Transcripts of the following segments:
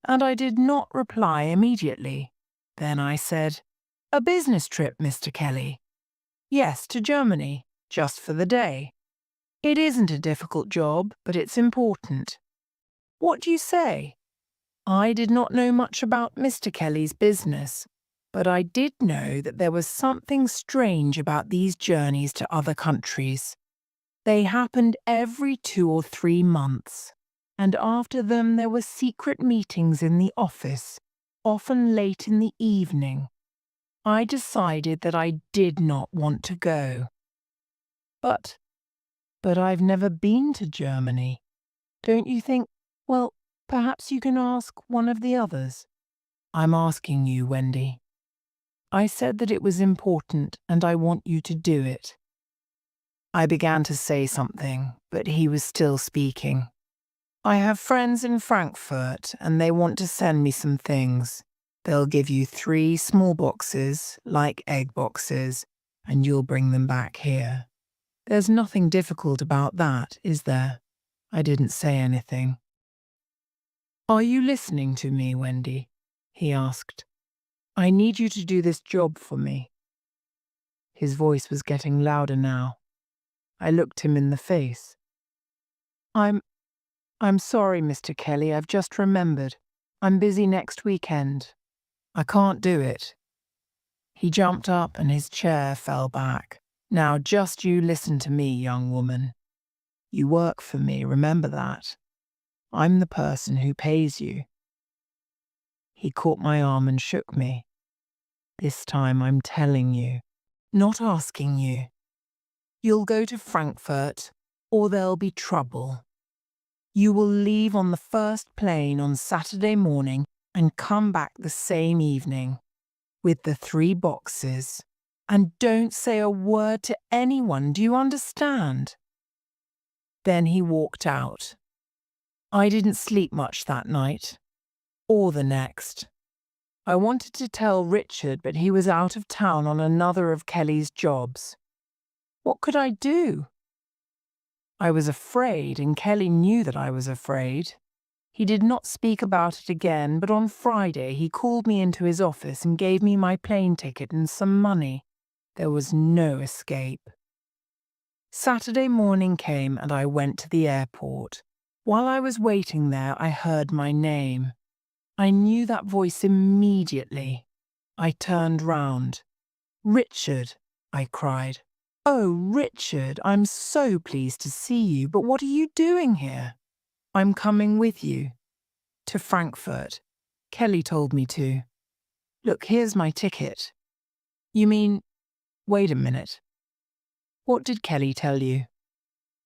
and I did not reply immediately. Then I said, "A business trip, Mr. Kelly." "Yes, to Germany, just for the day. It isn't a difficult job, but it's important. What do you say?" I did not know much about Mr. Kelly's business, but I did know that there was something strange about these journeys to other countries. They happened every 2 or 3 months, and after them there were secret meetings in the office, often late in the evening. I decided that I did not want to go. But I've never been to Germany. Don't you think, well, perhaps you can ask one of the others? I'm asking you, Wendy. I said that it was important and I want you to do it. I began to say something, but he was still speaking. I have friends in Frankfurt and they want to send me some things. They'll give you 3 small boxes, like egg boxes, and you'll bring them back here. There's nothing difficult about that, is there? I didn't say anything. Are you listening to me, Wendy? He asked. I need you to do this job for me. His voice was getting louder now. I looked him in the face. I'm sorry, Mr. Kelly, I've just remembered. I'm busy next weekend. I can't do it. He jumped up and his chair fell back. Now just you listen to me, young woman. You work for me, remember that. I'm the person who pays you. He caught my arm and shook me. This time I'm telling you, not asking you. You'll go to Frankfurt, or there'll be trouble. You will leave on the first plane on Saturday morning and come back the same evening with the 3 boxes. And don't say a word to anyone, do you understand? Then he walked out. I didn't sleep much that night, or the next. I wanted to tell Richard, but he was out of town on another of Kelly's jobs. What could I do? I was afraid, and Kelly knew that I was afraid. He did not speak about it again, but on Friday he called me into his office and gave me my plane ticket and some money. There was no escape. Saturday morning came and I went to the airport. While I was waiting there, I heard my name. I knew that voice immediately. I turned round. "Richard," I cried. "Oh, Richard, I'm so pleased to see you, but what are you doing here?" "I'm coming with you. To Frankfurt. Kelly told me to. Look, here's my ticket." "You mean—" "Wait a minute. What did Kelly tell you?"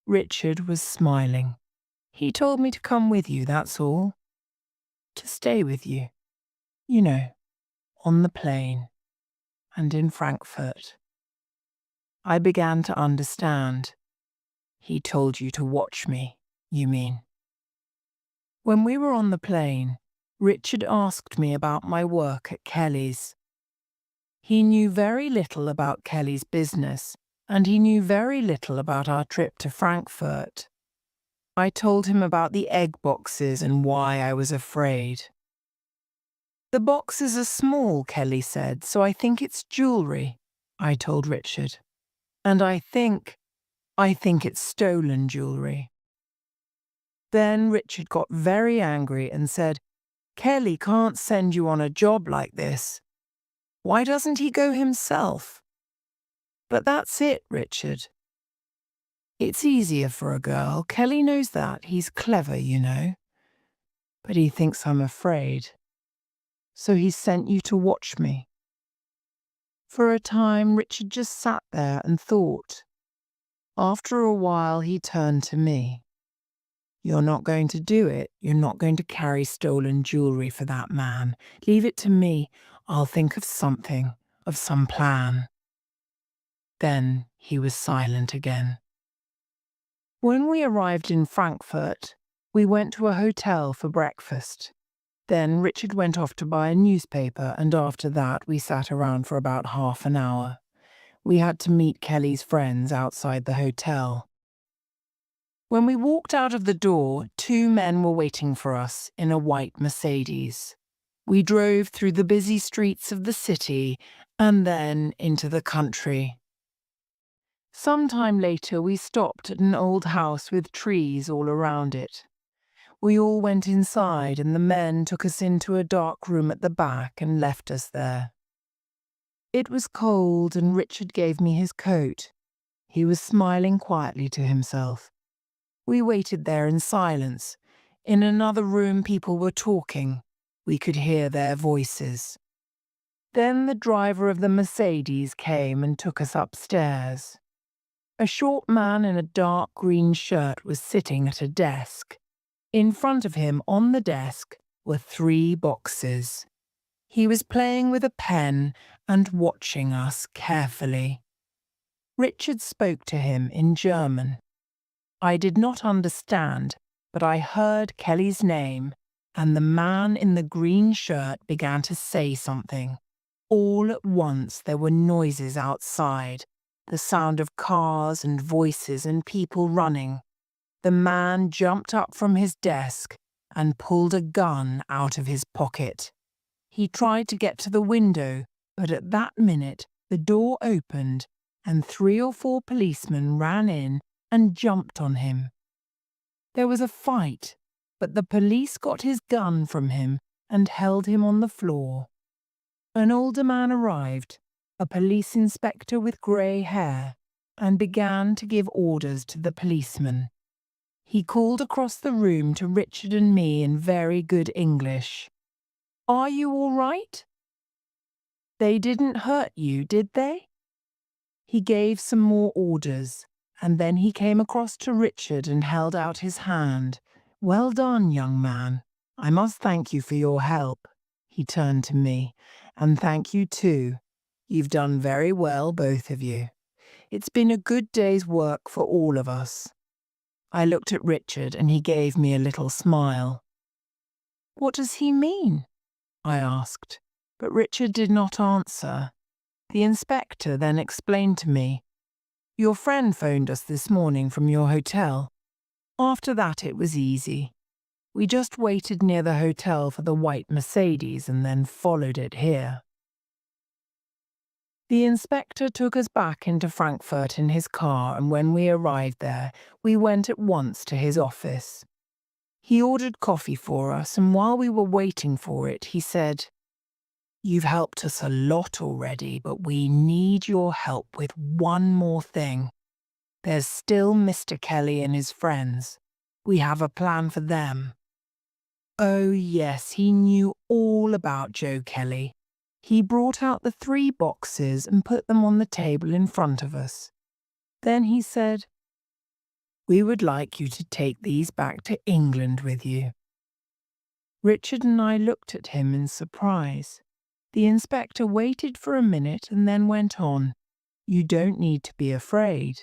Richard was smiling. "He told me to come with you, that's all. To stay with you. You know, on the plane. And in Frankfurt." I began to understand. "He told you to watch me, you mean?" When we were on the plane, Richard asked me about my work at Kelly's. He knew very little about Kelly's business, and he knew very little about our trip to Frankfurt. I told him about the egg boxes and why I was afraid. "The boxes are small," Kelly said, "so I think it's jewellery," I told Richard. "And I think it's stolen jewellery." Then Richard got very angry and said, "Kelly can't send you on a job like this. Why doesn't he go himself?" But that's it, Richard. It's easier for a girl. Kelly knows that. He's clever, you know. But he thinks I'm afraid. So he sent you to watch me. For a time, Richard just sat there and thought. After a while, he turned to me. "You're not going to do it. You're not going to carry stolen jewellery for that man. Leave it to me. I'll think of something, of some plan." Then he was silent again. When we arrived in Frankfurt, we went to a hotel for breakfast. Then Richard went off to buy a newspaper, and after that we sat around for about half an hour. We had to meet Kelly's friends outside the hotel. When we walked out of the door, two men were waiting for us in a white Mercedes. We drove through the busy streets of the city and then into the country. Some time later, we stopped at an old house with trees all around it. We all went inside and the men took us into a dark room at the back and left us there. It was cold and Richard gave me his coat. He was smiling quietly to himself. We waited there in silence. In another room, people were talking. We could hear their voices. Then the driver of the Mercedes came and took us upstairs. A short man in a dark green shirt was sitting at a desk. In front of him on the desk were 3 boxes. He was playing with a pen and watching us carefully. Richard spoke to him in German. I did not understand, but I heard Kelly's name, and the man in the green shirt began to say something. All at once there were noises outside, the sound of cars and voices and people running. The man jumped up from his desk and pulled a gun out of his pocket. He tried to get to the window, but at that minute the door opened and 3 or 4 policemen ran in and jumped on him. There was a fight, but the police got his gun from him and held him on the floor. An older man arrived, a police inspector with grey hair, and began to give orders to the policemen. He called across the room to Richard and me in very good English. "Are you all right? They didn't hurt you, did they?" He gave some more orders, and then he came across to Richard and held out his hand. "Well done, young man. I must thank you for your help." He turned to me. "And thank you too. You've done very well, both of you. It's been a good day's work for all of us." I looked at Richard and he gave me a little smile. "What does he mean?" I asked, but Richard did not answer. The inspector then explained to me, "Your friend phoned us this morning from your hotel. After that it was easy. We just waited near the hotel for the white Mercedes and then followed it here." The inspector took us back into Frankfurt in his car, and when we arrived there, we went at once to his office. He ordered coffee for us, and while we were waiting for it, he said, "You've helped us a lot already, but we need your help with one more thing. There's still Mr. Kelly and his friends. We have a plan for them." Oh yes, he knew all about Joe Kelly. He brought out the 3 boxes and put them on the table in front of us. Then he said, "We would like you to take these back to England with you." Richard and I looked at him in surprise. The inspector waited for a minute and then went on, "You don't need to be afraid.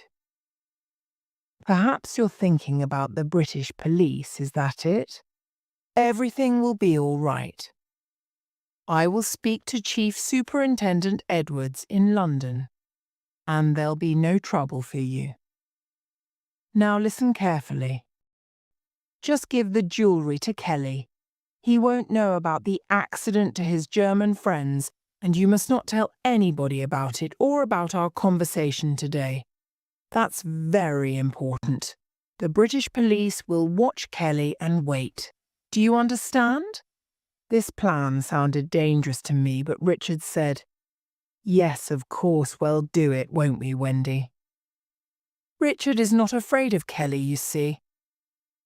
Perhaps you're thinking about the British police, is that it? Everything will be all right. I will speak to Chief Superintendent Edwards in London, and there'll be no trouble for you. Now listen carefully. Just give the jewellery to Kelly. He won't know about the accident to his German friends, and you must not tell anybody about it or about our conversation today. That's very important. The British police will watch Kelly and wait. Do you understand?" This plan sounded dangerous to me, but Richard said, "Yes, of course, we'll do it, won't we, Wendy?" Richard is not afraid of Kelly, you see.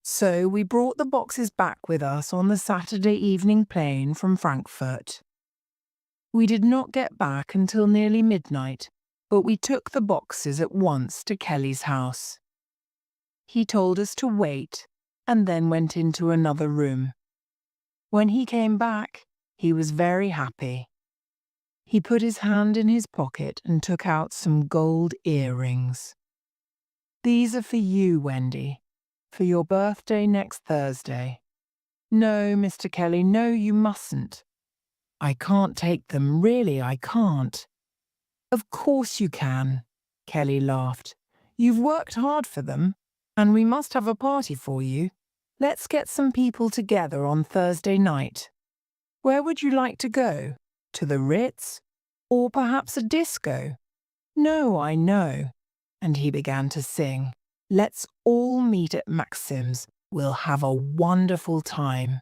So we brought the boxes back with us on the Saturday evening plane from Frankfurt. We did not get back until nearly midnight, but we took the boxes at once to Kelly's house. He told us to wait and then went into another room. When he came back, he was very happy. He put his hand in his pocket and took out some gold earrings. "These are for you, Wendy, for your birthday next Thursday." "No, Mr. Kelly, no, you mustn't." "I can't take them, really, I can't." "Of course you can," Kelly laughed. "You've worked hard for them, And we must have a party for you. Let's get some people together on Thursday night. Where would you like to go? To the Ritz? Or perhaps a disco? No, I know. And he began to sing. Let's all meet at Maxim's. We'll have a wonderful time.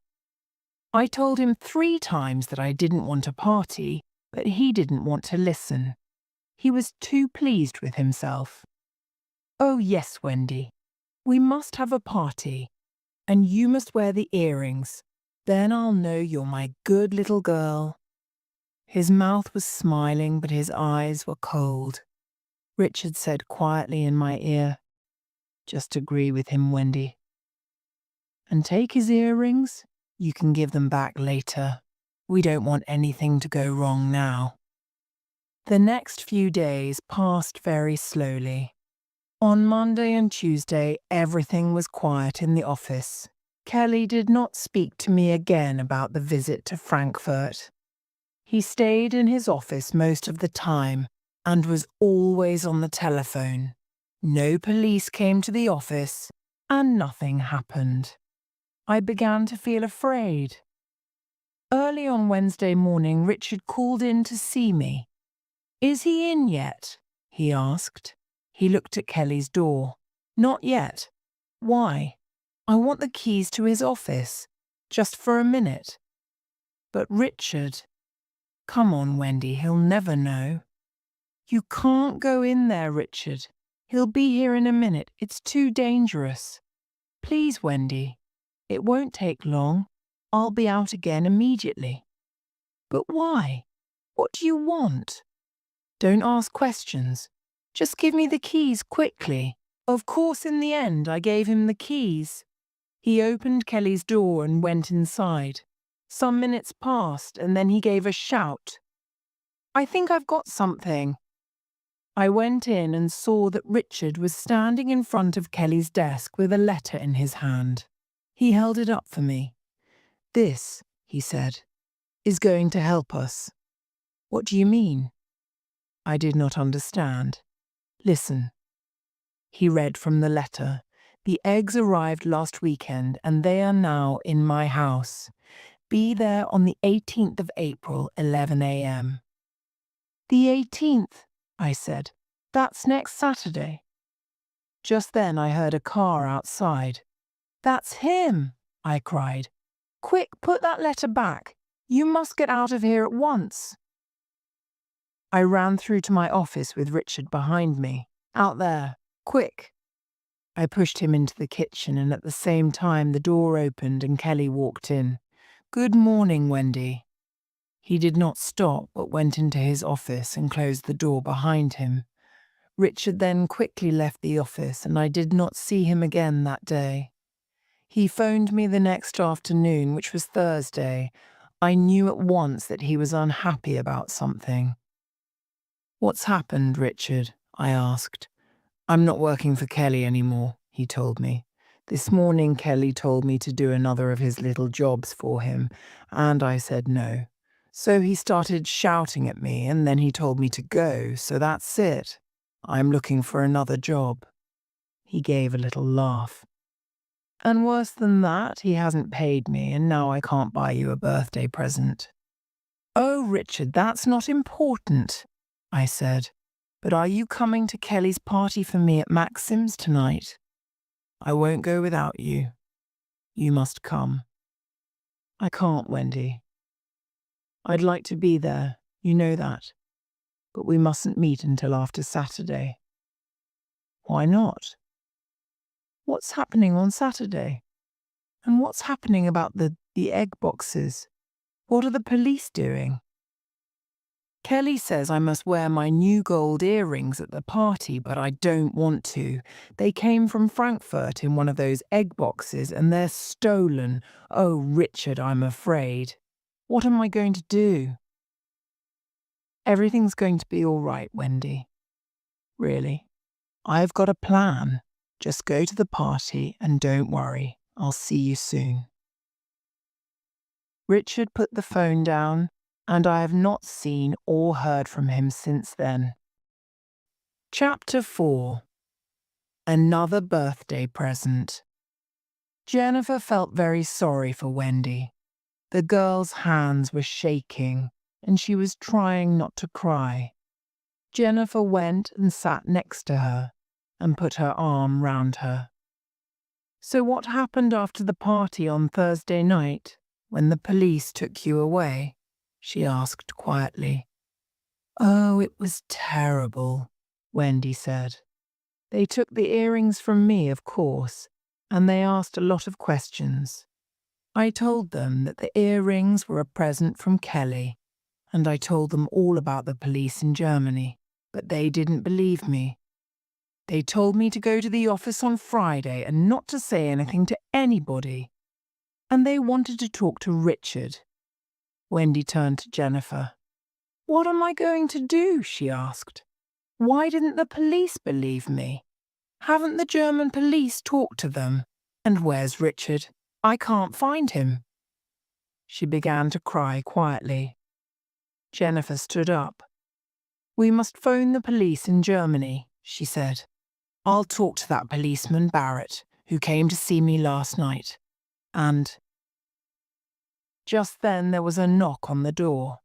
I told him 3 times that I didn't want a party, but he didn't want to listen. He was too pleased with himself. Oh yes, Wendy. We must have a party. And you must wear the earrings. Then I'll know you're my good little girl. His mouth was smiling, but his eyes were cold. Richard said quietly in my ear, Just agree with him, Wendy. And take his earrings. You can give them back later. We don't want anything to go wrong now. The next few days passed very slowly. On Monday and Tuesday, everything was quiet in the office. Kelly did not speak to me again about the visit to Frankfurt. He stayed in his office most of the time and was always on the telephone. No police came to the office and nothing happened. I began to feel afraid. Early on Wednesday morning, Richard called in to see me. Is he in yet? He asked. He looked at Kelly's door. Not yet. Why? I want the keys to his office. Just for a minute. But Richard... Come on, Wendy, he'll never know. You can't go in there, Richard. He'll be here in a minute. It's too dangerous. Please, Wendy. It won't take long. I'll be out again immediately. But why? What do you want? Don't ask questions. Just give me the keys quickly. Of course, in the end, I gave him the keys. He opened Kelly's door and went inside. Some minutes passed, and then he gave a shout. I think I've got something. I went in and saw that Richard was standing in front of Kelly's desk with a letter in his hand. He held it up for me. This, he said, is going to help us. What do you mean? I did not understand. Listen. He read from the letter. The eggs arrived last weekend and they are now in my house. Be there on the 18th of April, 11 a.m. The 18th, I said. That's next Saturday. Just then I heard a car outside. That's him, I cried. Quick, put that letter back. You must get out of here at once. I ran through to my office with Richard behind me. Out there, quick. I pushed him into the kitchen and at the same time the door opened and Kelly walked in. Good morning, Wendy. He did not stop but went into his office and closed the door behind him. Richard then quickly left the office and I did not see him again that day. He phoned me the next afternoon, which was Thursday. I knew at once that he was unhappy about something. What's happened, Richard? I asked. I'm not working for Kelly anymore, he told me. This morning Kelly told me to do another of his little jobs for him, and I said no. So he started shouting at me, and then he told me to go, so that's it. I'm looking for another job. He gave a little laugh. And worse than that, he hasn't paid me, and now I can't buy you a birthday present. Oh, Richard, that's not important, I said. But are you coming to Kelly's party for me at Maxim's tonight? I won't go without you. You must come. I can't, Wendy. I'd like to be there, you know that. But we mustn't meet until after Saturday. Why not? What's happening on Saturday? And what's happening about the egg boxes? What are the police doing? Kelly says I must wear my new gold earrings at the party, but I don't want to. They came from Frankfurt in one of those egg boxes and they're stolen. Oh, Richard, I'm afraid. What am I going to do? Everything's going to be all right, Wendy. Really. I've got a plan. Just go to the party and don't worry. I'll see you soon. Richard put the phone down, and I have not seen or heard from him since then. Chapter 4. Another birthday present. Jennifer felt very sorry for Wendy. The girl's hands were shaking, and she was trying not to cry. Jennifer went and sat next to her and put her arm round her. "So what happened after the party on Thursday night, when the police took you away?" she asked quietly. "Oh, it was terrible," Wendy said. "They took the earrings from me, of course, and they asked a lot of questions. I told them that the earrings were a present from Kelly, and I told them all about the police in Germany, but they didn't believe me. They told me to go to the office on Friday and not to say anything to anybody. And they wanted to talk to Richard." Wendy turned to Jennifer. "What am I going to do?" she asked. "Why didn't the police believe me? Haven't the German police talked to them? And where's Richard? I can't find him." She began to cry quietly. Jennifer stood up. "We must phone the police in Germany," she said. "I'll talk to that policeman Barrett, who came to see me last night. And—" Just then there was a knock on the door.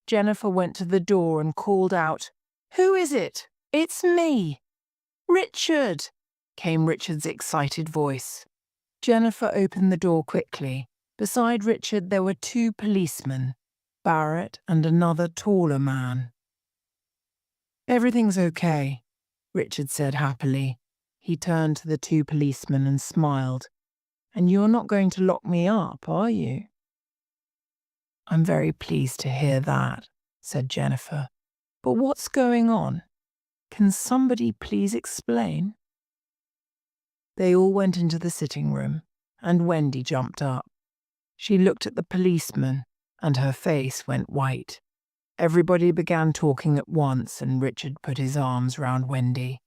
Jennifer went to the door and called out, "Who is it? It's me." "Richard!" came Richard's excited voice. Jennifer opened the door quickly. Beside Richard there were two policemen, Barrett and another taller man. "Everything's okay," Richard said happily. He turned to the two policemen and smiled. "And you're not going to lock me up, are you?" "I'm very pleased to hear that," said Jennifer. "But what's going on? Can somebody please explain?" They all went into the sitting room, and Wendy jumped up. She looked at the policeman, and her face went white. Everybody began talking at once, and Richard put his arms round Wendy.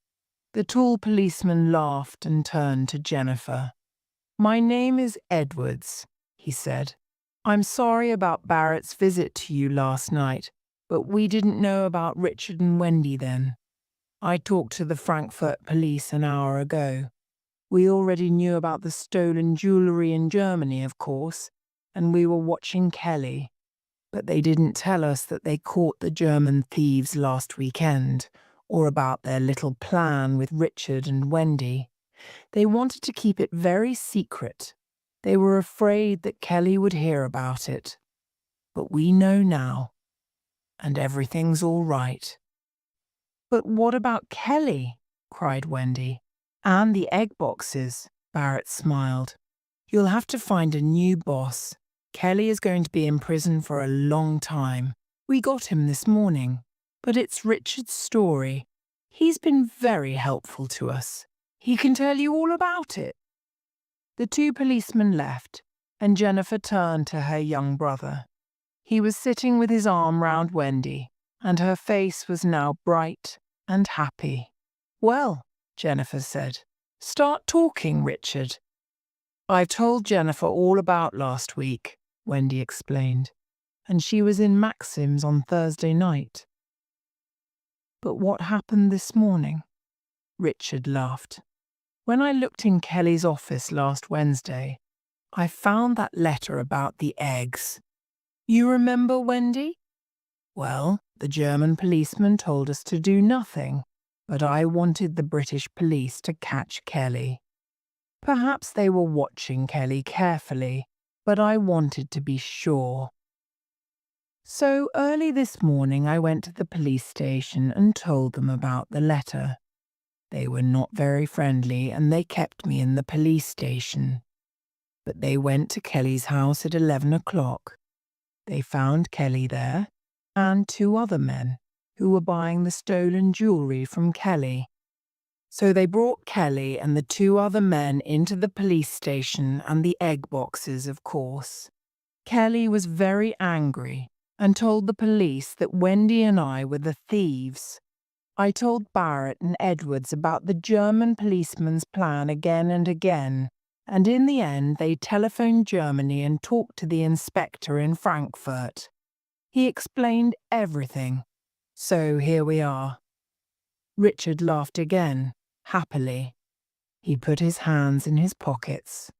The tall policeman laughed and turned to Jennifer. "My name is Edwards," he said. "I'm sorry about Barrett's visit to you last night, but we didn't know about Richard and Wendy then. I talked to the Frankfurt police an hour ago. We already knew about the stolen jewellery in Germany, of course, and we were watching Kelly. But they didn't tell us that they caught the German thieves last weekend, or about their little plan with Richard and Wendy. They wanted to keep it very secret. They were afraid that Kelly would hear about it. But we know now, and everything's all right." "But what about Kelly?" cried Wendy. "And the egg boxes," Barrett smiled. "You'll have to find a new boss. Kelly is going to be in prison for a long time. We got him this morning. But it's Richard's story. He's been very helpful to us. He can tell you all about it." The two policemen left, and Jennifer turned to her young brother. He was sitting with his arm round Wendy, and her face was now bright and happy. "Well," Jennifer said, "start talking, Richard." "I've told Jennifer all about last week," Wendy explained, "and she was in Maxim's on Thursday night." "But what happened this morning?" Richard laughed. "When I looked in Kelly's office last Wednesday, I found that letter about the eggs. You remember, Wendy? Well, the German policeman told us to do nothing, but I wanted the British police to catch Kelly. Perhaps they were watching Kelly carefully, but I wanted to be sure. So early this morning I went to the police station and told them about the letter. They were not very friendly and they kept me in the police station. But they went to Kelly's house at 11 o'clock. They found Kelly there and two other men who were buying the stolen jewellery from Kelly. So they brought Kelly and the two other men into the police station and the egg boxes, of course. Kelly was very angry and told the police that Wendy and I were the thieves. I told Barrett and Edwards about the German policeman's plan again and again, and in the end they telephoned Germany and talked to the inspector in Frankfurt. He explained everything. So here we are." Richard laughed again, happily. He put his hands in his pockets.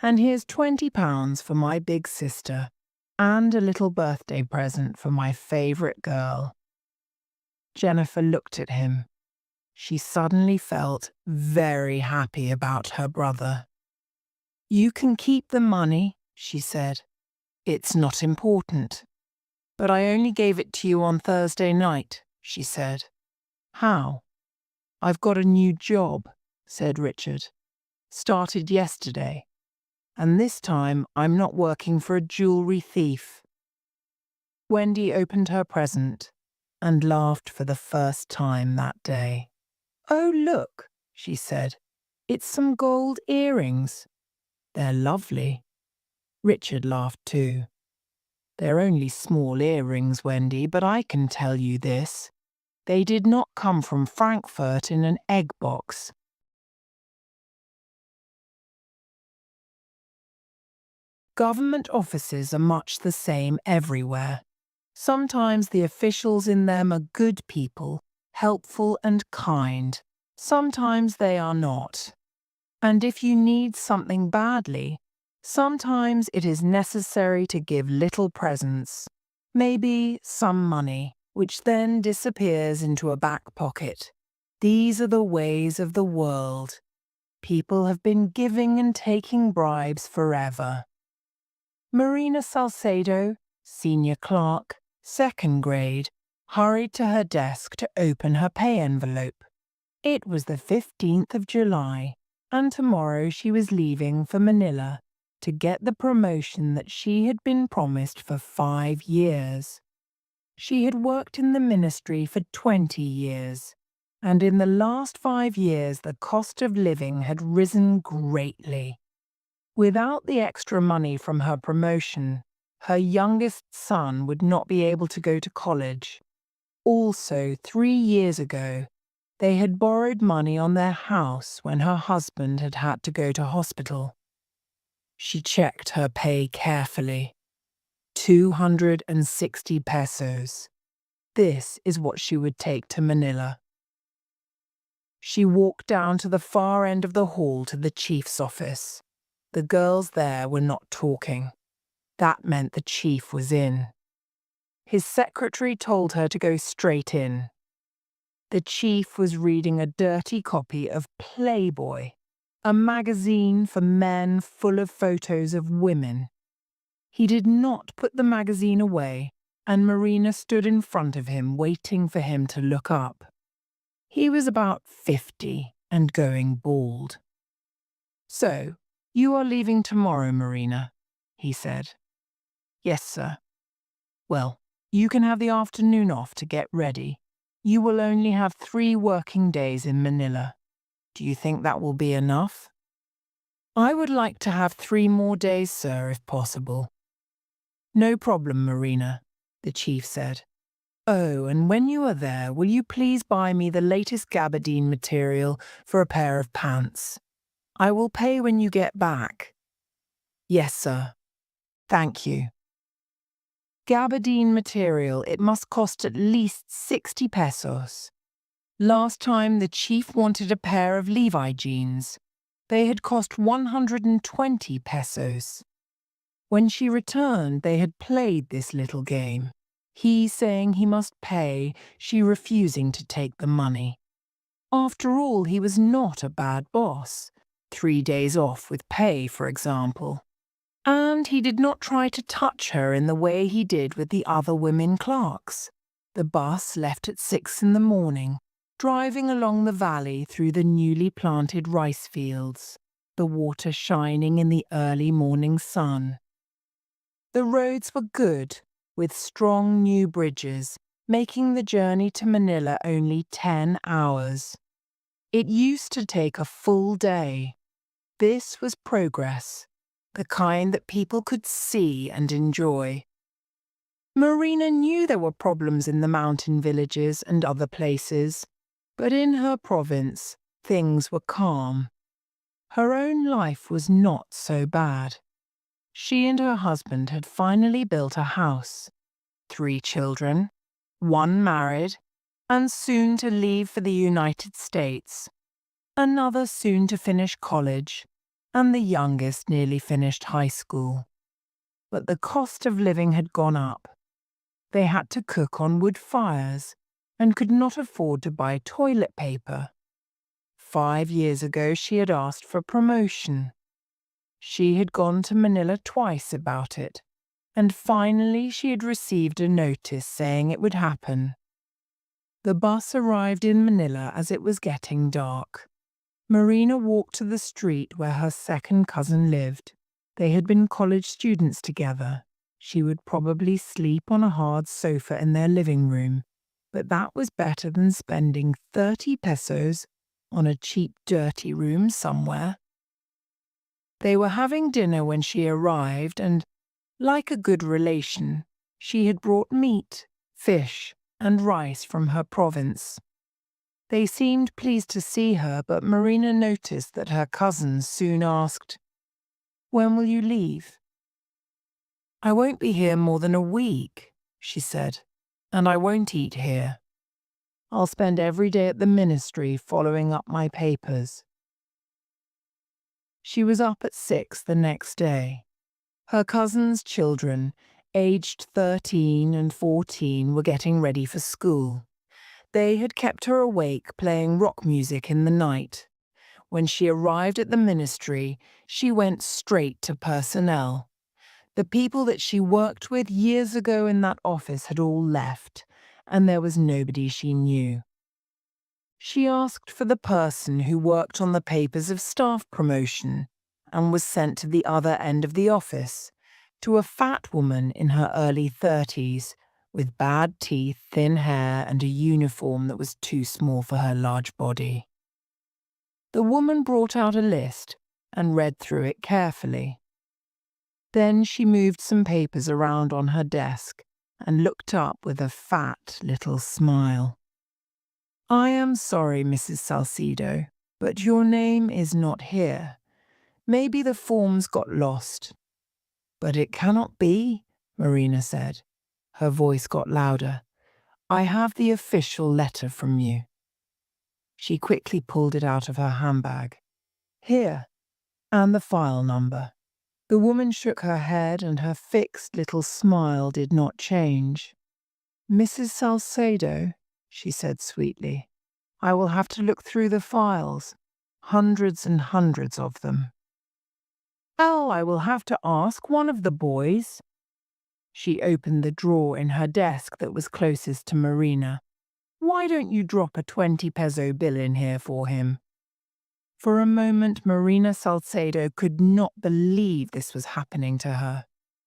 "And here's £20 for my big sister, and a little birthday present for my favourite girl." Jennifer looked at him. She suddenly felt very happy about her brother. "You can keep the money," she said. "It's not important." "But I only gave it to you on Thursday night," she said. "How?" "I've got a new job," said Richard. "Started yesterday. And this time I'm not working for a jewelry thief." Wendy opened her present and laughed for the first time that day. "Oh, look," she said. "It's some gold earrings. They're lovely." Richard laughed too. "They're only small earrings, Wendy, but I can tell you this. They did not come from Frankfurt in an egg box." Government offices are much the same everywhere. Sometimes the officials in them are good people, helpful and kind. Sometimes they are not. And if you need something badly, sometimes it is necessary to give little presents, maybe some money, which then disappears into a back pocket. These are the ways of the world. People have been giving and taking bribes forever. Marina Salcedo, senior clerk, second grade, hurried to her desk to open her pay envelope. It was the 15th of July, and tomorrow she was leaving for Manila to get the promotion that she had been promised for 5 years. She had worked in the ministry for 20 years, and in the last 5 years the cost of living had risen greatly. Without the extra money from her promotion, her youngest son would not be able to go to college. Also, 3 years ago, they had borrowed money on their house when her husband had had to go to hospital. She checked her pay carefully. 260 pesos. This is what she would take to Manila. She walked down to the far end of the hall to the chief's office. The girls there were not talking. That meant the chief was in. His secretary told her to go straight in. The chief was reading a dirty copy of Playboy, a magazine for men full of photos of women. He did not put the magazine away, and Marina stood in front of him waiting for him to look up. He was about 50 and going bald. "So, you are leaving tomorrow, Marina," he said. "Yes, sir." "Well, you can have the afternoon off to get ready. You will only have 3 working days in Manila. Do you think that will be enough?" "I would like to have 3 more days, sir, if possible." "No problem, Marina," the chief said. "Oh, and when you are there, will you please buy me the latest gabardine material for a pair of pants? I will pay when you get back." "Yes, sir." "Thank you." Gabardine material, it must cost at least 60 pesos. Last time the chief wanted a pair of Levi jeans. They had cost 120 pesos. When she returned, they had played this little game. He saying he must pay, she refusing to take the money. After all, he was not a bad boss. 3 days off with pay, for example. And he did not try to touch her in the way he did with the other women clerks. The bus left at 6 in the morning, driving along the valley through the newly planted rice fields, the water shining in the early morning sun. The roads were good, with strong new bridges, making the journey to Manila only 10 hours. It used to take a full day. This was progress, the kind that people could see and enjoy. Marina knew there were problems in the mountain villages and other places, but in her province, things were calm. Her own life was not so bad. She and her husband had finally built a house, 3 children, 1 married, and soon to leave for the United States. another soon to finish college, and the youngest nearly finished high school. But the cost of living had gone up. They had to cook on wood fires and could not afford to buy toilet paper. 5 years ago, she had asked for promotion. She had gone to Manila twice about it, and finally she had received a notice saying it would happen. The bus arrived in Manila as it was getting dark. Marina walked to the street where her second cousin lived. They had been college students together. She would probably sleep on a hard sofa in their living room, but that was better than spending 30 pesos on a cheap, dirty room somewhere. They were having dinner when she arrived, and, like a good relation, she had brought meat, fish, and rice from her province. They seemed pleased to see her, but Marina noticed that her cousins soon asked, "When will you leave?" "I won't be here more than a week," she said, "and I won't eat here. I'll spend every day at the ministry following up my papers." She was up at 6 the next day. Her cousins' children, aged 13 and 14, were getting ready for school. They had kept her awake playing rock music in the night. When she arrived at the ministry, she went straight to personnel. The people that she worked with years ago in that office had all left, and there was nobody she knew. She asked for the person who worked on the papers of staff promotion and was sent to the other end of the office, to a fat woman in her early 30s, with bad teeth, thin hair, and a uniform that was too small for her large body. The woman brought out a list and read through it carefully. Then she moved some papers around on her desk and looked up with a fat little smile. "I am sorry, Mrs. Salcedo, but your name is not here. Maybe the forms got lost." "But it cannot be," Marina said. Her voice got louder. "I have the official letter from you." She quickly pulled it out of her handbag. "Here, and the file number." The woman shook her head, and her fixed little smile did not change. "Mrs. Salcedo," she said sweetly, "I will have to look through the files, hundreds and hundreds of them. Oh, I will have to ask one of the boys." She opened the drawer in her desk that was closest to Marina. "Why don't you drop a 20 peso bill in here for him?" For a moment, Marina Salcedo could not believe this was happening to her.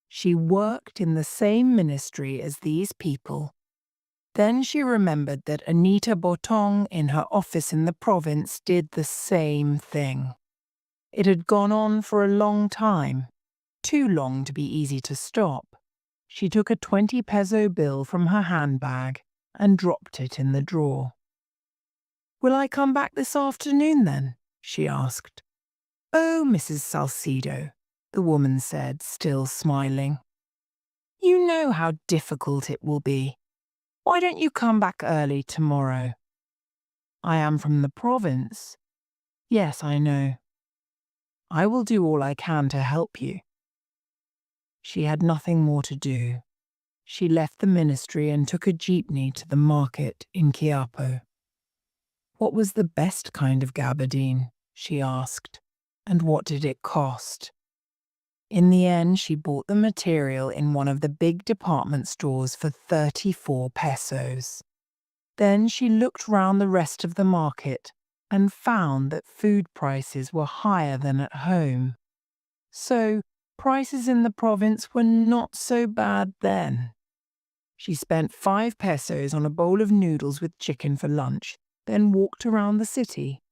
She worked in the same ministry as these people. Then she remembered that Anita Botong in her office in the province did the same thing. It had gone on for a long time, too long to be easy to stop. She took a 20 peso bill from her handbag and dropped it in the drawer. "Will I come back this afternoon then?" she asked. "Oh, Mrs. Salcedo," the woman said, still smiling. "You know how difficult it will be. Why don't you come back early tomorrow?" "I am from the province." "Yes, I know." "I will do all I can to help you." She had nothing more to do. She left the ministry and took a jeepney to the market in Quiapo. What was the best kind of gabardine, she asked, and what did it cost? In the end, she bought the material in one of the big department stores for 34 pesos. Then she looked round the rest of the market and found that food prices were higher than at home. So, prices in the province were not so bad then. She spent 5 pesos on a bowl of noodles with chicken for lunch, then walked around the city.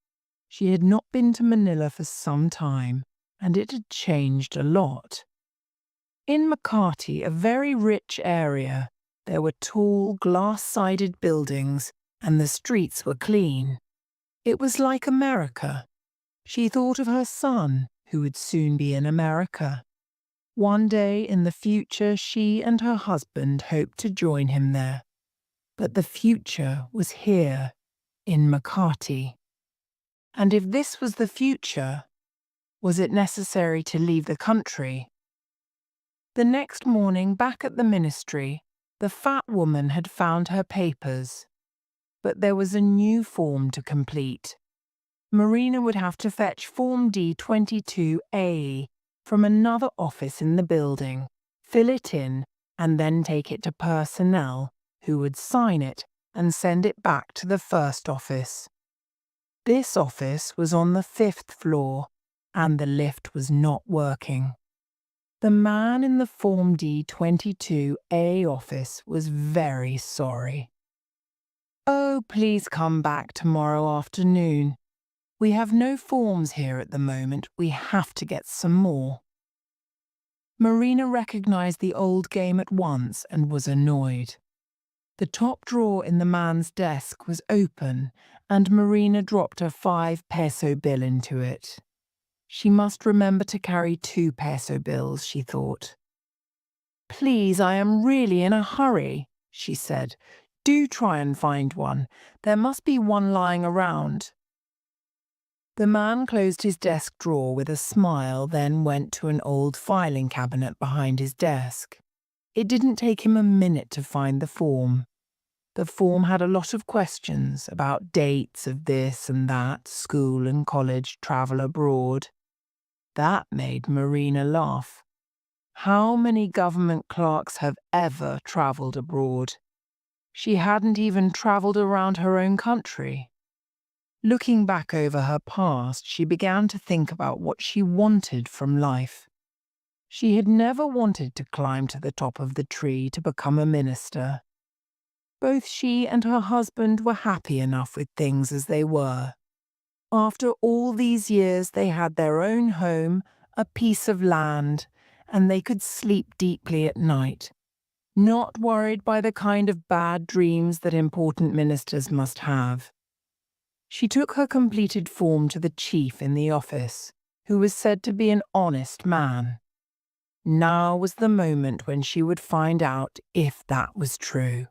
She had not been to Manila for some time, and it had changed a lot. In Makati, a very rich area, there were tall, glass-sided buildings, and the streets were clean. It was like America. She thought of her son, who would soon be in America. One day in the future, she and her husband hoped to join him there. But the future was here, in Makati. And if this was the future, was it necessary to leave the country? The next morning, back at the ministry, the fat woman had found her papers. But there was a new form to complete. Marina would have to fetch Form D22A from another office in the building, fill it in, and then take it to personnel, who would sign it and send it back to the first office. This office was on the 5th floor, and the lift was not working. The man in the Form D22A office was very sorry. "Oh, please come back tomorrow afternoon. We have no forms here at the moment. We have to get some more." Marina recognized the old game at once and was annoyed. The top drawer in the man's desk was open, and Marina dropped a 5-peso bill into it. She must remember to carry 2-peso bills, she thought. "Please, I am really in a hurry," she said. "Do try and find one. There must be one lying around." The man closed his desk drawer with a smile, then went to an old filing cabinet behind his desk. It didn't take him a minute to find the form. The form had a lot of questions about dates of this and that, school and college, travel abroad. That made Marina laugh. How many government clerks have ever travelled abroad? She hadn't even travelled around her own country. Looking back over her past, she began to think about what she wanted from life. She had never wanted to climb to the top of the tree to become a minister. Both she and her husband were happy enough with things as they were. After all these years, they had their own home, a piece of land, and they could sleep deeply at night, not worried by the kind of bad dreams that important ministers must have. She took her completed form to the chief in the office, who was said to be an honest man. Now was the moment when she would find out if that was true.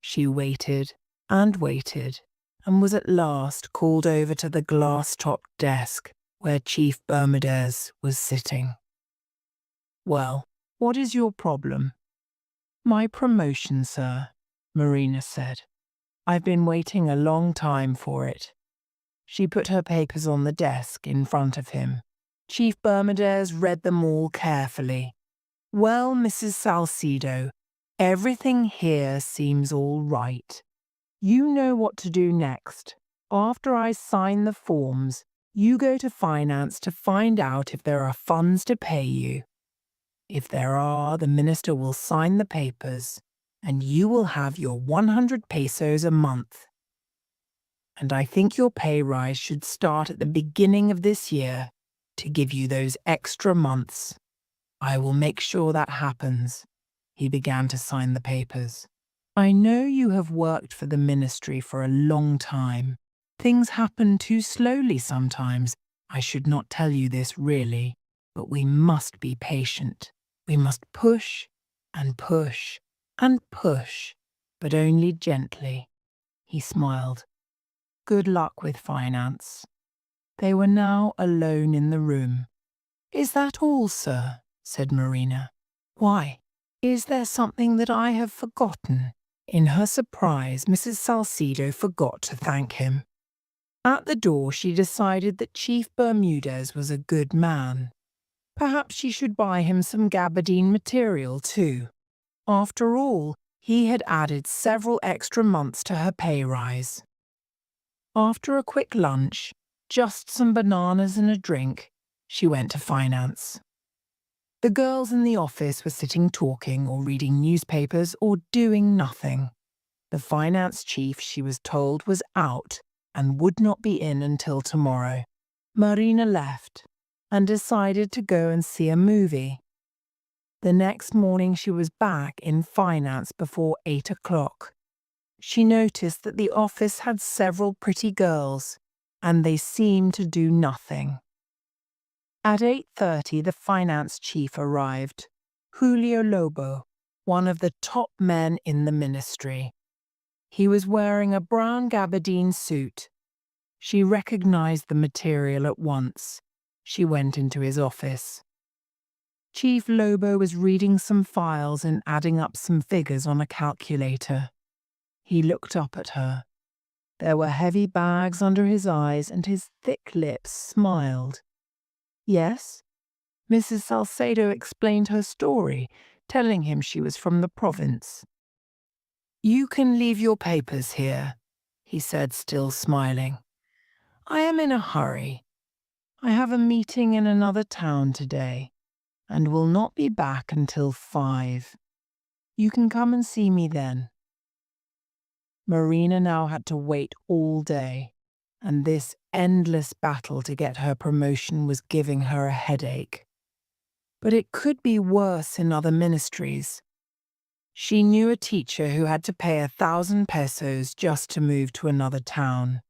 She waited and waited, and was at last called over to the glass-topped desk where Chief Bermudez was sitting. "Well, what is your problem?" "My promotion, sir," Marina said. "I've been waiting a long time for it." She put her papers on the desk in front of him. Chief Bermudez read them all carefully. "Well, Mrs. Salcedo, everything here seems all right. You know what to do next. After I sign the forms, you go to finance to find out if there are funds to pay you. If there are, the minister will sign the papers, and you will have your 100 pesos a month. And I think your pay rise should start at the beginning of this year to give you those extra months. I will make sure that happens." He began to sign the papers. "I know you have worked for the ministry for a long time. Things happen too slowly sometimes. I should not tell you this really, but we must be patient. We must push and push and push, but only gently." He smiled. "Good luck with finance." They were now alone in the room. "Is that all, sir?" said Marina. "Why, is there something that I have forgotten?" In her surprise, Mrs. Salcedo forgot to thank him. At the door, she decided that Chief Bermudez was a good man. Perhaps she should buy him some gabardine material too. After all, he had added several extra months to her pay rise. After a quick lunch, just some bananas and a drink, she went to finance. The girls in the office were sitting talking or reading newspapers or doing nothing. The finance chief, she was told, was out and would not be in until tomorrow. Marina left and decided to go and see a movie. The next morning she was back in finance before 8 o'clock. She noticed that the office had several pretty girls, and they seemed to do nothing. At 8:30 the finance chief arrived, Julio Lobo, one of the top men in the ministry. He was wearing a brown gabardine suit. She recognized the material at once. She went into his office. Chief Lobo was reading some files and adding up some figures on a calculator. He looked up at her. There were heavy bags under his eyes and his thick lips smiled. Yes? Mrs. Salcedo explained her story, telling him she was from the province. You can leave your papers here, he said, still smiling. I am in a hurry. I have a meeting in another town today, and will not be back until 5. You can come and see me then. Marina now had to wait all day, and this endless battle to get her promotion was giving her a headache. But it could be worse in other ministries. She knew a teacher who had to pay 1,000 pesos just to move to another town.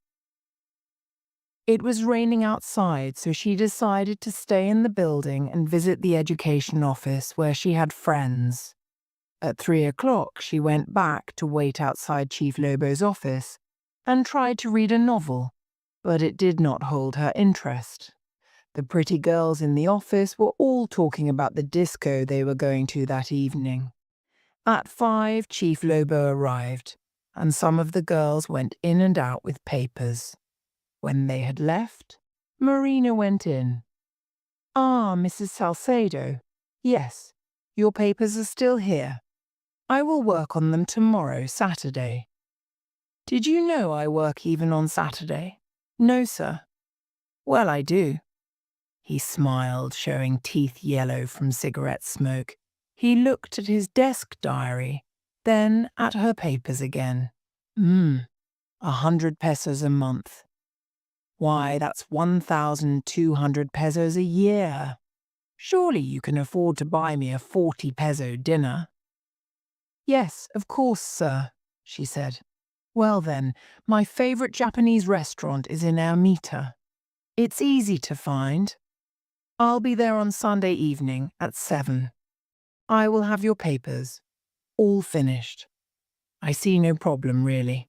It was raining outside, so she decided to stay in the building and visit the education office where she had friends. At 3 o'clock, she went back to wait outside Chief Lobo's office and tried to read a novel, but it did not hold her interest. The pretty girls in the office were all talking about the disco they were going to that evening. At 5, Chief Lobo arrived, and some of the girls went in and out with papers. When they had left, Marina went in. Ah, Mrs. Salcedo. Yes, your papers are still here. I will work on them tomorrow, Saturday. Did you know I work even on Saturday? No, sir. Well, I do. He smiled, showing teeth yellow from cigarette smoke. He looked at his desk diary, then at her papers again. 100 pesos a month. Why, that's 1,200 pesos a year. Surely you can afford to buy me a 40 peso dinner. Yes, of course, sir, she said. Well then, my favorite Japanese restaurant is in Ermita. It's easy to find. I'll be there on Sunday evening at 7. I will have your papers. All finished. I see no problem, really.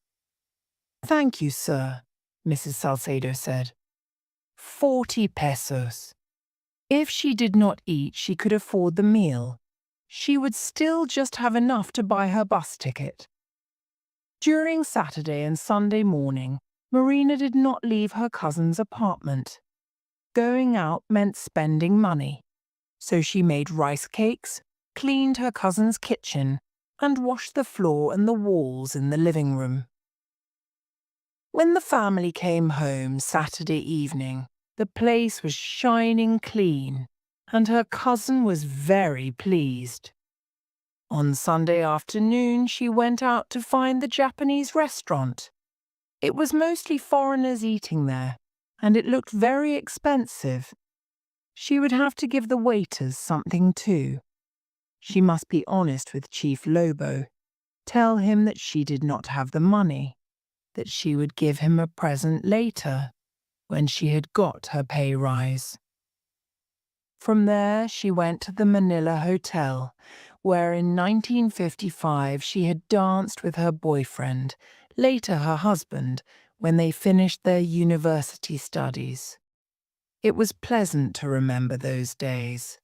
Thank you, sir, Mrs. Salcedo said. 40 pesos. If she did not eat, she could afford the meal. She would still just have enough to buy her bus ticket. During Saturday and Sunday morning, Marina did not leave her cousin's apartment. Going out meant spending money. So she made rice cakes, cleaned her cousin's kitchen, and washed the floor and the walls in the living room. When the family came home Saturday evening, the place was shining clean, and her cousin was very pleased. On Sunday afternoon, she went out to find the Japanese restaurant. It was mostly foreigners eating there, and it looked very expensive. She would have to give the waiters something too. She must be honest with Chief Lobo. Tell him that she did not have the money, that she would give him a present later, when she had got her pay rise. From there, she went to the Manila Hotel, where in 1955 she had danced with her boyfriend, later her husband, when they finished their university studies. It was pleasant to remember those days.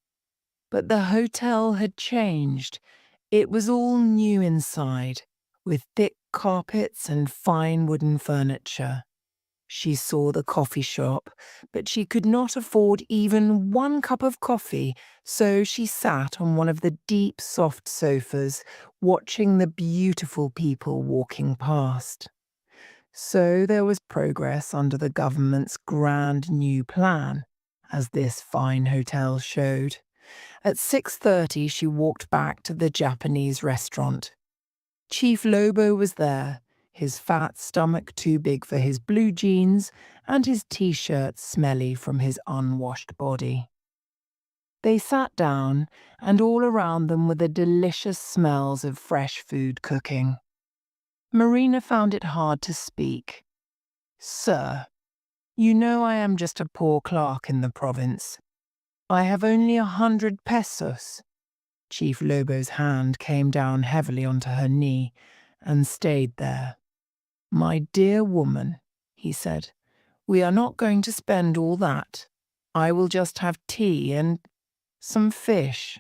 But the hotel had changed. It was all new inside, with thick carpets and fine wooden furniture. She saw the coffee shop, but she could not afford even 1 cup of coffee, so she sat on one of the deep, soft sofas, watching the beautiful people walking past. So there was progress under the government's grand new plan, as this fine hotel showed. At 6:30 she walked back to the Japanese restaurant. Chief Lobo was there, his fat stomach too big for his blue jeans and his t-shirt smelly from his unwashed body. They sat down, and all around them were the delicious smells of fresh food cooking. Marina found it hard to speak. Sir, you know I am just a poor clerk in the province. I have only 100 pesos. Chief Lobo's hand came down heavily onto her knee and stayed there. My dear woman, he said, We are not going to spend all that. I will just have tea and some fish.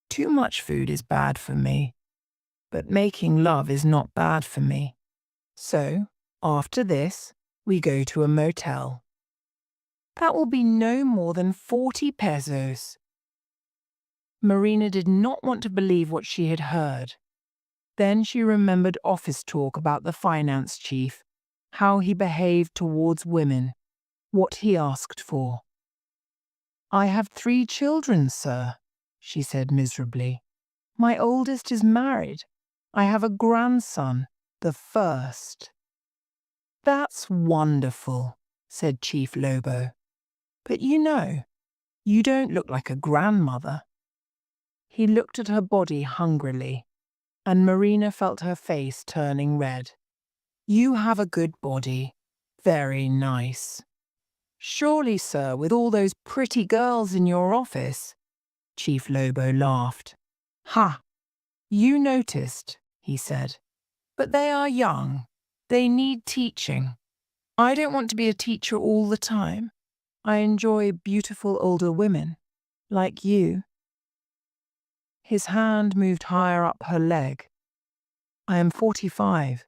Too much food is bad for me, but making love is not bad for me. So, after this, we go to a motel. That will be no more than 40 pesos. Marina did not want to believe what she had heard. Then she remembered office talk about the finance chief, how he behaved towards women, what he asked for. I have 3 children, sir, she said miserably. My oldest is married. I have a grandson, the first. That's wonderful, said Chief Lobo. But you don't look like a grandmother. He looked at her body hungrily, and Marina felt her face turning red. You have a good body. Very nice. Surely, sir, with all those pretty girls in your office. Chief Lobo laughed. Ha! You noticed, he said. But they are young. They need teaching. I don't want to be a teacher all the time. I enjoy beautiful older women, like you. His hand moved higher up her leg. I am 45,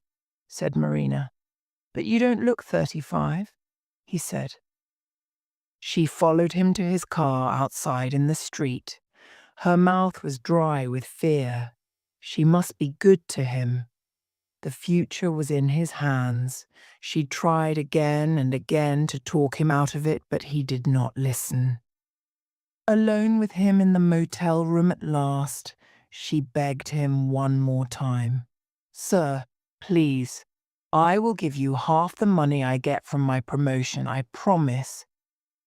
said Marina. But you don't look 35, he said. She followed him to his car outside in the street. Her mouth was dry with fear. She must be good to him. The future was in his hands. She tried again and again to talk him out of it, but he did not listen. Alone with him in the motel room at last, she begged him one more time. Sir, please, I will give you half the money I get from my promotion, I promise.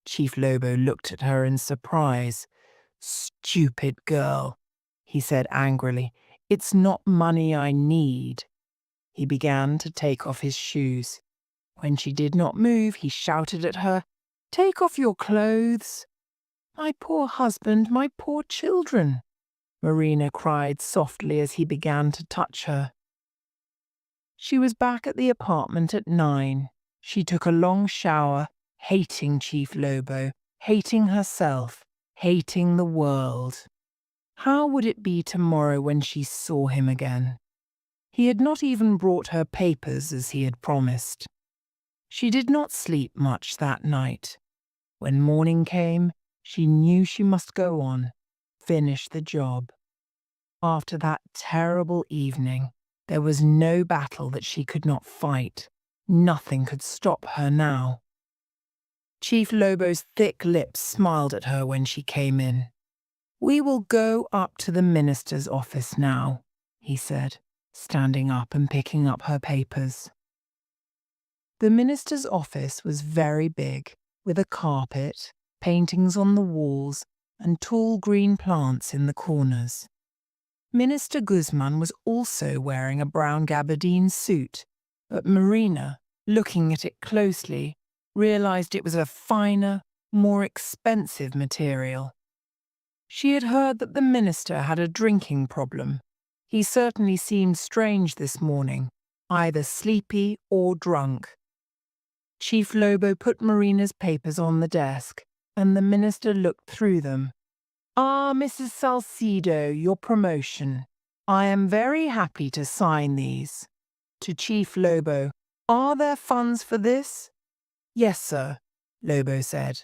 Chief Lobo looked at her in surprise. Stupid girl, he said angrily. It's not money I need. He began to take off his shoes. When she did not move, he shouted at her, Take off your clothes. My poor husband, my poor children, Marina cried softly as he began to touch her. She was back at the apartment at 9. She took a long shower, hating Chief Lobo, hating herself, hating the world. How would it be tomorrow when she saw him again? He had not even brought her papers as he had promised. She did not sleep much that night. When morning came, she knew she must go on, finish the job. After that terrible evening, there was no battle that she could not fight. Nothing could stop her now. Chief Lobo's thick lips smiled at her when she came in. We will go up to the minister's office now, he said, standing up and picking up her papers. The minister's office was very big, with a carpet, paintings on the walls, and tall green plants in the corners. Minister Guzman was also wearing a brown gabardine suit, but Marina, looking at it closely, realized it was a finer, more expensive material. She had heard that the minister had a drinking problem. He certainly seemed strange this morning, either sleepy or drunk. Chief Lobo put Marina's papers on the desk, and the minister looked through them. Ah, Mrs. Salcedo, your promotion. I am very happy to sign these. To Chief Lobo, are there funds for this? Yes, sir, Lobo said.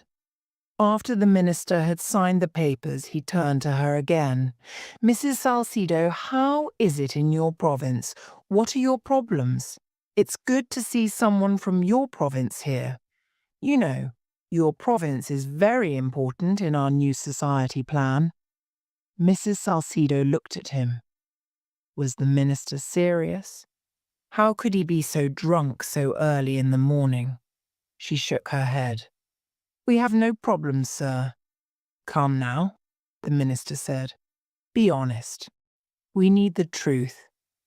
After the minister had signed the papers, he turned to her again. Mrs. Salcedo, how is it in your province? What are your problems? It's good to see someone from your province here. You know, your province is very important in our new society plan. Mrs. Salcedo looked at him. Was the minister serious? How could he be so drunk so early in the morning? She shook her head. We have no problems, sir. Come now, the minister said. Be honest. We need the truth,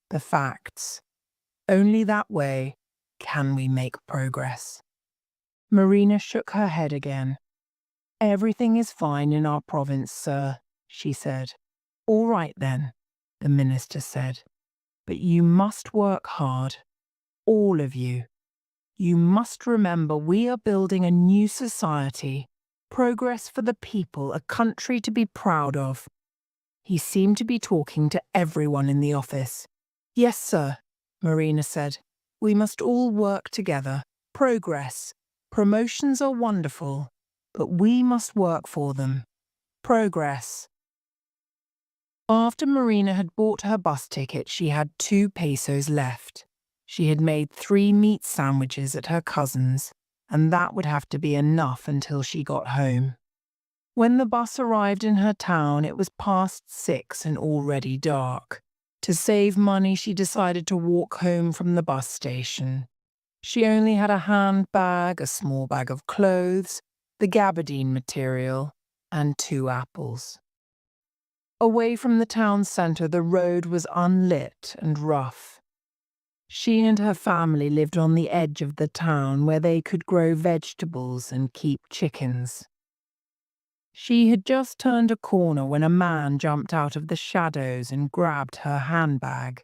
the facts. Only that way can we make progress. Marina shook her head again. Everything is fine in our province, sir, she said. All right then, the minister said. But you must work hard. All of you. You must remember we are building a new society, progress for the people, a country to be proud of. He seemed to be talking to everyone in the office. Yes, sir, Marina said. We must all work together. Progress. Promotions are wonderful, but we must work for them. Progress. After Marina had bought her bus ticket, she had 2 pesos left. She had made 3 meat sandwiches at her cousin's, and that would have to be enough until she got home. When the bus arrived in her town, it was past 6 and already dark. To save money, she decided to walk home from the bus station. She only had a handbag, a small bag of clothes, the gabardine material, and 2 apples. Away from the town centre, the road was unlit and rough. She and her family lived on the edge of the town where they could grow vegetables and keep chickens. She had just turned a corner when a man jumped out of the shadows and grabbed her handbag.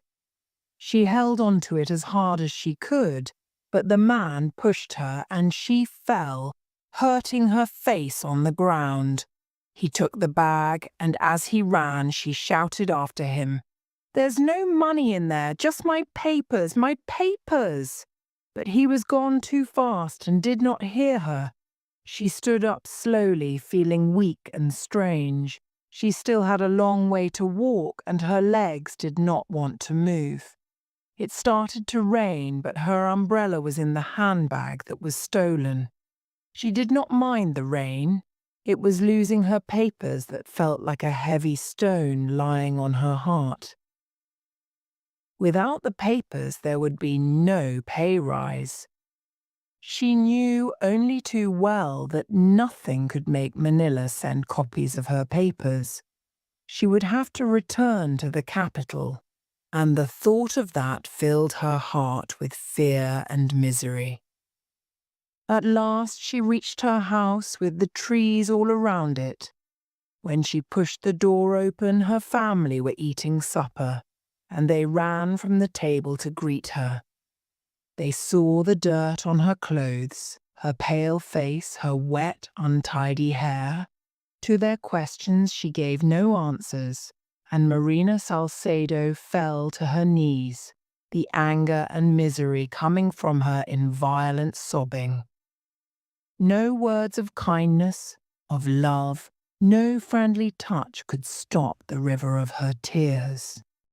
She held onto it as hard as she could, but the man pushed her and she fell, hurting her face on the ground. He took the bag, and as he ran, she shouted after him, "There's no money in there, just my papers, my papers!" But he was gone too fast and did not hear her. She stood up slowly, feeling weak and strange. She still had a long way to walk, and her legs did not want to move. It started to rain, but her umbrella was in the handbag that was stolen. She did not mind the rain. It was losing her papers that felt like a heavy stone lying on her heart. Without the papers, there would be no pay rise. She knew only too well that nothing could make Manila send copies of her papers. She would have to return to the capital, and the thought of that filled her heart with fear and misery. At last she reached her house with the trees all around it. When she pushed the door open, her family were eating supper, and they ran from the table to greet her. They saw the dirt on her clothes, her pale face, her wet, untidy hair. To their questions she gave no answers, and Marina Salcedo fell to her knees, the anger and misery coming from her in violent sobbing. No words of kindness, of love, no friendly touch could stop the river of her tears.